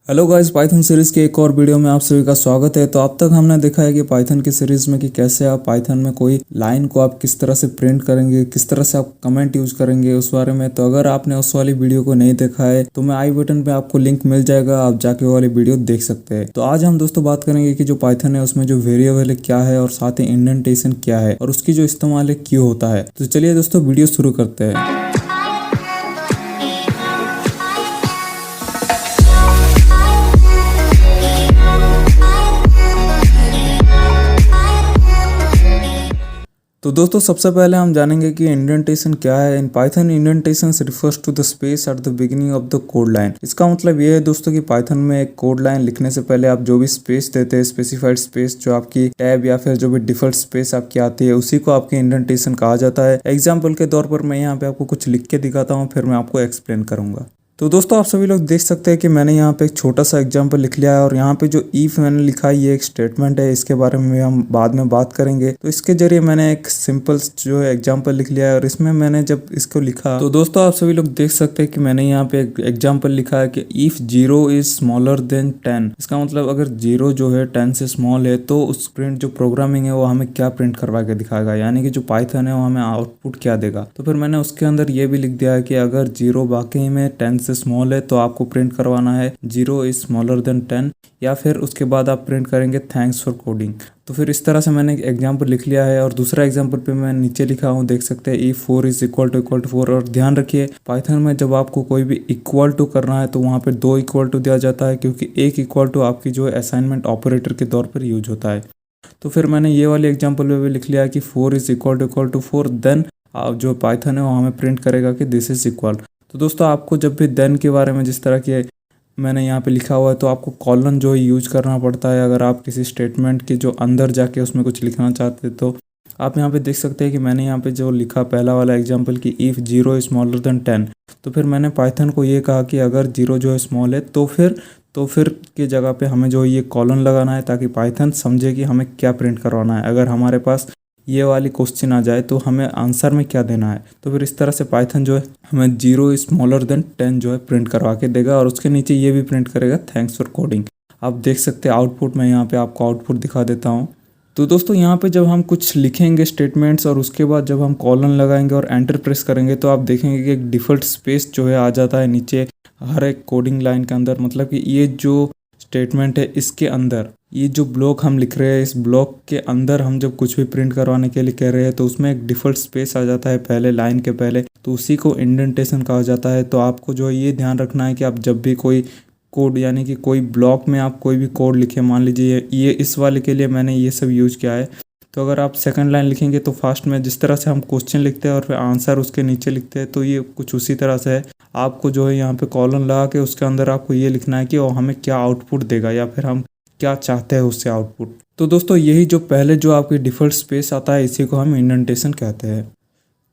Hello guys, Python series के एक और वीडियो में आप सभी का स्वागत है। तो अब तक हमने देखा है कि पाइथन की सीरीज़ में कि कैसे आप पाइथन में कोई लाइन को आप किस तरह से प्रिंट करेंगे, किस तरह से आप कमेंट यूज करेंगे उस बारे में। तो अगर आपने उस वाली वीडियो को नहीं देखा है तो मैं आई बटन पे आपको लिंक मिल जाएगा, आप जाके वो वाली वीडियो देख सकते हैं। तो आज हम दोस्तों बात करेंगे कि जो पाइथन है उसमें जो वेरिएबल है क्या है और साथ ही इंडेंटेशन क्या है और उसकी जो इस्तेमाल है क्यों होता है। तो चलिए दोस्तों वीडियो शुरू करते हैं। तो दोस्तों सबसे पहले हम जानेंगे कि इंडेंटेशन क्या है। In Python indentation refers to the space at the beginning of the code line. इसका मतलब ये है दोस्तों कि पाइथन में एक कोड लाइन लिखने से पहले आप जो भी स्पेस देते हैं, स्पेसिफाइड स्पेस जो आपकी टैब या फिर जो भी डिफॉल्ट स्पेस आपकी आती है, उसी को आपकी इंडेंटेशन कहा जाता है। एग्जाम्पल के तौर पर मैं यहाँ पे आपको कुछ लिख के दिखाता हूँ, फिर मैं आपको एक्सप्लेन करूंगा। तो दोस्तों आप सभी लोग देख सकते हैं कि मैंने यहाँ पे एक छोटा सा एग्जांपल लिख लिया है और यहाँ पे जो इफ मैंने लिखा है ये एक स्टेटमेंट है, इसके बारे में हम बाद में बात करेंगे। तो इसके जरिए मैंने एक सिंपल जो है एग्जांपल लिख लिया है और इसमें मैंने जब इसको लिखा तो दोस्तों आप सभी लोग देख सकते हैं कि मैंने यहाँ पे एक एग्जाम्पल लिखा है कि इफ 0 इज स्मॉलर देन 10। इसका मतलब अगर 0 जो है 10 से स्मॉल है तो उस प्रिंट जो प्रोग्रामिंग है वो हमें क्या प्रिंट करवा के दिखाएगा, यानी कि जो पाइथन है वो हमें आउटपुट क्या देगा। तो फिर मैंने उसके अंदर ये भी लिख दिया है कि अगर 0 वाकई में 10 से स्मॉल है तो आपको प्रिंट करवाना है 0 इज स्मॉलर देन 10, या फिर उसके बाद आप प्रिंट करेंगे थैंक्स फॉर कोडिंग। तो फिर इस तरह से मैंने एक एग्जाम्पल लिख लिया है और दूसरा एग्जाम्पल पे मैं नीचे लिखा हूँ, देख सकते हैं if 4 इज इक्वल टू 4। और ध्यान रखिए पाइथन में जब आपको कोई भी इक्वल टू करना है तो वहाँ पे 2 इक्वल टू दिया जाता है, क्योंकि एक इक्वल टू आपकी जो है असाइनमेंट ऑपरेटर के तौर पर यूज होता है। तो फिर मैंने ये वाले एग्जाम्पल में भी लिख लिया है कि 4 इज इक्वल टू 4, देन जो पाइथन है वो हमें प्रिंट करेगा कि दिस इज इक्वल। तो दोस्तों आपको जब भी देन के बारे में जिस तरह के मैंने यहाँ पे लिखा हुआ है तो आपको कॉलन जो है यूज करना पड़ता है अगर आप किसी स्टेटमेंट के जो अंदर जाके उसमें कुछ लिखना चाहते हैं। तो आप यहाँ पे देख सकते हैं कि मैंने यहाँ पे जो लिखा पहला वाला एग्जांपल कि इफ़ 0 इज स्मॉलर देन 10, तो फिर मैंने पाइथन को ये कहा कि अगर 0 जो है स्मॉल है तो फिर के जगह पे हमें जो ये कॉलन लगाना है ताकि पाइथन समझे कि हमें क्या प्रिंट करवाना है। अगर हमारे पास ये वाली क्वेश्चन आ जाए तो हमें आंसर में क्या देना है। तो फिर इस तरह से पाइथन जो है हमें 0 इज स्मॉलर देन 10 जो है प्रिंट करवा के देगा और उसके नीचे ये भी प्रिंट करेगा थैंक्स फॉर कोडिंग। आप देख सकते हैं आउटपुट, मैं यहाँ पे आपको आउटपुट दिखा देता हूँ। तो दोस्तों यहाँ पे जब हम कुछ लिखेंगे स्टेटमेंट्स और उसके बाद जब हम कॉलन लगाएंगे और एंटर प्रेस करेंगे तो आप देखेंगे कि एक डिफ़ॉल्ट स्पेस जो है आ जाता है नीचे हर एक कोडिंग लाइन के अंदर। मतलब कि ये जो स्टेटमेंट है इसके अंदर ये जो ब्लॉक हम लिख रहे हैं, इस ब्लॉक के अंदर हम जब कुछ भी प्रिंट करवाने के लिए कह रहे हैं तो उसमें एक डिफ़ॉल्ट स्पेस आ जाता है पहले लाइन के पहले, तो उसी को इंडेंटेशन कहा जाता है। तो आपको जो है ये ध्यान रखना है कि आप जब भी कोई कोड यानी कि कोई ब्लॉक में आप कोई भी कोड लिखे, मान लीजिए ये इस वाले के लिए मैंने ये सब यूज़ किया है, तो अगर आप सेकंड लाइन लिखेंगे तो फर्स्ट में जिस तरह से हम क्वेश्चन लिखते हैं और फिर आंसर उसके नीचे लिखते हैं तो ये कुछ उसी तरह से है। आपको जो है यहाँ पे कॉलन लगा के उसके अंदर आपको ये लिखना है कि वो हमें क्या आउटपुट देगा या फिर हम क्या चाहते हैं उससे आउटपुट। तो दोस्तों यही जो पहले जो आपकी डिफ़ॉल्ट स्पेस आता है इसी को हम इंडेंटेशन कहते हैं।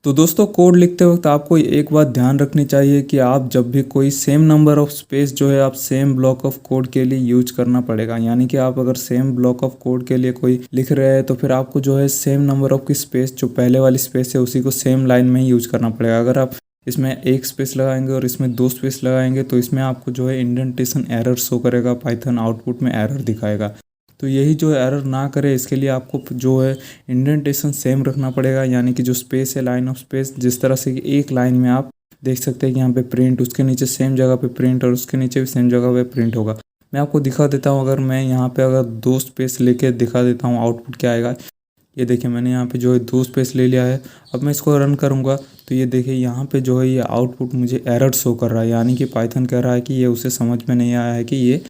तो दोस्तों कोड लिखते वक्त आपको एक बात ध्यान रखनी चाहिए कि आप जब भी कोई सेम नंबर ऑफ स्पेस जो है आप सेम ब्लॉक ऑफ कोड के लिए यूज करना पड़ेगा। यानी कि आप अगर सेम ब्लॉक ऑफ कोड के लिए कोई लिख रहे हैं तो फिर आपको जो है सेम नंबर ऑफ की स्पेस जो पहले वाली स्पेस है उसी को सेम लाइन में ही यूज करना पड़ेगा। अगर आप इसमें एक स्पेस लगाएंगे और इसमें 2 स्पेस लगाएंगे तो इसमें आपको जो है इंडेंटेशन एरर शो करेगा, पाइथन आउटपुट में एरर दिखाएगा। तो यही जो एरर ना करे इसके लिए आपको जो है इंडेंटेशन सेम रखना पड़ेगा। यानी कि जो स्पेस है लाइन ऑफ स्पेस, जिस तरह से कि एक लाइन में आप देख सकते हैं कि यहाँ पे प्रिंट, उसके नीचे सेम जगह पे प्रिंट और उसके नीचे भी सेम जगह पे प्रिंट होगा। मैं आपको दिखा देता हूँ, अगर मैं यहाँ पे अगर 2 स्पेस लेके दिखा देता हूँ आउटपुट क्या आएगा। ये देखिए मैंने यहाँ पे जो है 2 स्पेस ले लिया है। अब मैं इसको रन करूँगा तो ये देखिए यहाँ पे जो है ये आउटपुट मुझे एरर शो कर रहा है, यानी कि पाइथन कह रहा है कि ये उसे समझ में नहीं आया है कि ये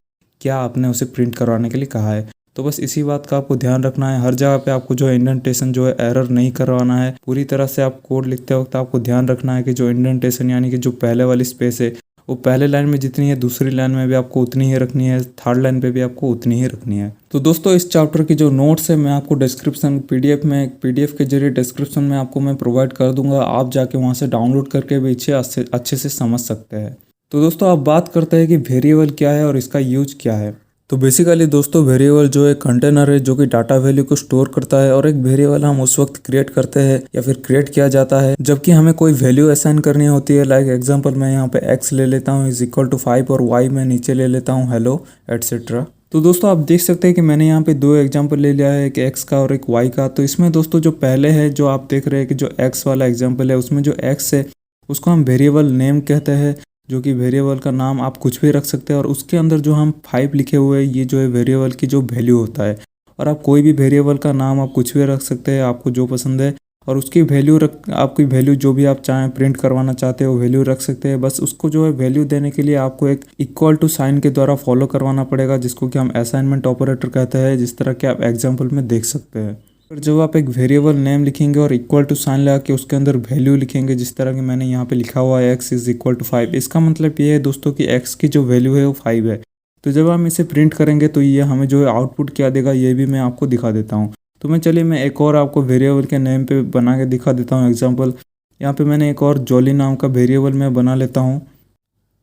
क्या आपने उसे प्रिंट करवाने के लिए कहा है। तो बस इसी बात का आपको ध्यान रखना है, हर जगह पे आपको जो है इंडेंटेशन जो है एरर नहीं करवाना है। पूरी तरह से आप कोड लिखते वक्त आपको ध्यान रखना है कि जो इंडेंटेशन यानी कि जो पहले वाली स्पेस है वो पहले लाइन में जितनी है दूसरी लाइन में भी आपको उतनी ही रखनी है, थर्ड लाइन पे भी आपको उतनी ही रखनी है। तो दोस्तों इस चैप्टर की जो नोट्स है मैं आपको डिस्क्रिप्शन पीडीएफ के जरिए डिस्क्रिप्शन में आपको मैं प्रोवाइड कर दूंगा, आप जाके वहाँ से डाउनलोड करके भी अच्छे से समझ सकते हैं। तो दोस्तों आप बात करते हैं कि वेरिएबल क्या है और इसका यूज क्या है। तो बेसिकली दोस्तों वेरिएबल जो एक कंटेनर है जो कि डाटा वैल्यू को स्टोर करता है, और एक वेरिएबल हम उस वक्त क्रिएट करते हैं या फिर क्रिएट किया जाता है जबकि हमें कोई वैल्यू असाइन करनी होती है। लाइक एग्जांपल मैं यहाँ पे x ले लेता हूँ इज इक्वल टू 5 और y मैं नीचे ले लेता हूँ हेलो एटसेट्रा। तो दोस्तों आप देख सकते हैं कि मैंने यहाँ पे दो एग्जांपल ले लिया है, एक x का और एक y का। तो इसमें दोस्तों जो पहले है जो आप देख रहे हैं कि जो x वाला एग्जांपल है उसमें जो x है उसको हम वेरिएबल नेम कहते हैं, जो कि वेरिएबल का नाम आप कुछ भी रख सकते हैं। और उसके अंदर जो हम 5 लिखे हुए हैं ये जो है वेरिएबल की जो वैल्यू होता है। और आप कोई भी वेरिएबल का नाम आप कुछ भी रख सकते हैं आपको जो पसंद है, और उसकी वैल्यू आपकी वैल्यू जो भी आप चाहें प्रिंट करवाना चाहते हो वैल्यू रख सकते हैं। बस उसको जो है वैल्यू देने के लिए आपको एक इक्वल टू साइन के द्वारा फॉलो करवाना पड़ेगा, जिसको कि हम असाइनमेंट ऑपरेटर कहते हैं, जिस तरह के आप एग्जाम्पल में देख सकते हैं। और जब आप एक वेरिएबल नेम लिखेंगे और इक्वल टू साइन लगा के उसके अंदर वैल्यू लिखेंगे, जिस तरह कि मैंने यहाँ पे लिखा हुआ है x इज इक्वल टू 5, इसका मतलब ये है दोस्तों कि x की जो वैल्यू है वो 5 है। तो जब हम इसे प्रिंट करेंगे तो ये हमें जो है आउटपुट क्या देगा ये भी मैं आपको दिखा देता हूँ। तो मैं चलिए मैं एक और आपको वेरिएबल के नेम पे बना के दिखा देता हूँ एग्जाम्पल। यहाँ पे मैंने एक और जॉली नाम का वेरिएबल मैं बना लेता हूँ।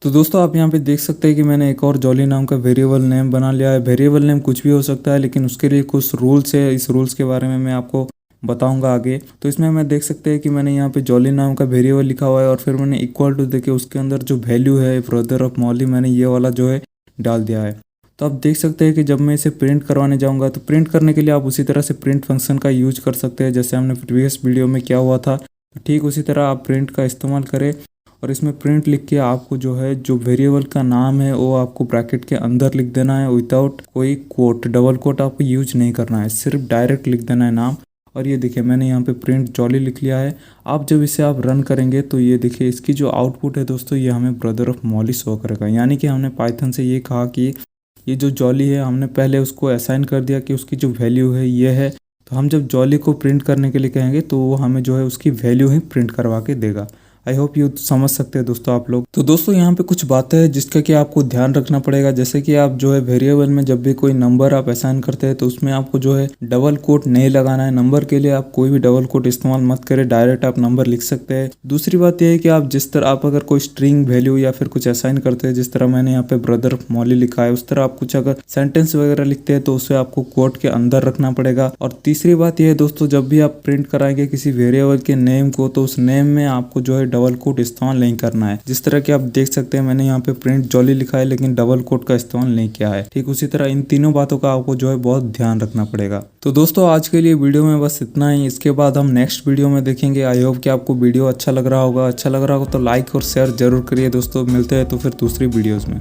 तो दोस्तों आप यहाँ पे देख सकते हैं कि मैंने एक और जॉली नाम का वेरिएबल नेम बना लिया है। वेरिएबल नेम कुछ भी हो सकता है लेकिन उसके लिए कुछ रूल्स है, इस रूल्स के बारे में मैं आपको बताऊंगा आगे। तो इसमें मैं देख सकते हैं कि मैंने यहाँ पे जॉली नाम का वेरिएबल लिखा हुआ है और फिर मैंने इक्वल टू देके उसके अंदर जो वैल्यू है ब्रदर ऑफ मॉली मैंने ये वाला जो है डाल दिया है। तो आप देख सकते हैं कि जब मैं इसे प्रिंट करवाने जाऊँगा तो प्रिंट करने के लिए आप उसी तरह से प्रिंट फंक्शन का यूज कर सकते हैं जैसे हमने प्रीवियस वीडियो में किया हुआ था। तो ठीक उसी तरह आप प्रिंट का इस्तेमाल करें और इसमें प्रिंट लिख के आपको जो है जो वेरिएबल का नाम है वो आपको ब्रैकेट के अंदर लिख देना है विदाउट कोई कोट, डबल कोट आपको यूज नहीं करना है, सिर्फ डायरेक्ट लिख देना है नाम। और ये देखिए मैंने यहाँ पे प्रिंट जॉली लिख लिया है। आप जब इसे आप रन करेंगे तो ये देखिए इसकी जो आउटपुट है दोस्तों ये हमें ब्रदर ऑफ मॉली शो करेगा। यानी कि हमने पाइथन से ये कहा कि ये जो जॉली है हमने पहले उसको असाइन कर दिया कि उसकी जो वैल्यू है ये है। तो हम जब जॉली को प्रिंट करने के लिए कहेंगे तो वो हमें जो है उसकी वैल्यू ही प्रिंट करवा के देगा। आई होप यू समझ सकते हैं दोस्तों आप लोग। तो दोस्तों यहाँ पे कुछ बातें हैं जिसका कि आपको ध्यान रखना पड़ेगा। जैसे कि आप जो है वेरिएबल में जब भी कोई नंबर आप असाइन करते हैं तो उसमें आपको जो है डबल कोट नहीं लगाना है। नंबर के लिए आप कोई भी डबल कोट इस्तेमाल मत करें, डायरेक्ट आप नंबर लिख सकते हैं। दूसरी बात यह है कि आप जिस तरह आप अगर कोई स्ट्रिंग वैल्यू या फिर कुछ असाइन करते हैं, जिस तरह मैंने यहाँ पे ब्रदर ऑफ मॉली लिखा है, उस तरह आप कुछ अगर सेंटेंस वगैरह लिखते हैं तो उसे आपको कोट के अंदर रखना पड़ेगा। और तीसरी बात यह है दोस्तों, जब भी आप प्रिंट कराएंगे किसी वेरिएबल के नेम को तो उस नेम में आपको जो है डबल कोट इस्तेमाल नहीं करना है। जिस तरह कि आप देख सकते हैं मैंने यहाँ पे प्रिंट जॉली लिखा है लेकिन डबल कोट का इस्तेमाल नहीं किया है। ठीक उसी तरह इन तीनों बातों का आपको जो है बहुत ध्यान रखना पड़ेगा। तो दोस्तों आज के लिए वीडियो में बस इतना ही। इसके बाद हम नेक्स्ट वीडियो में देखेंगे। आई होप कि आपको वीडियो अच्छा लग रहा होगा। अच्छा लग रहा होगा तो लाइक और शेयर जरूर करिए दोस्तों। मिलते हैं तो फिर दूसरी वीडियोज में।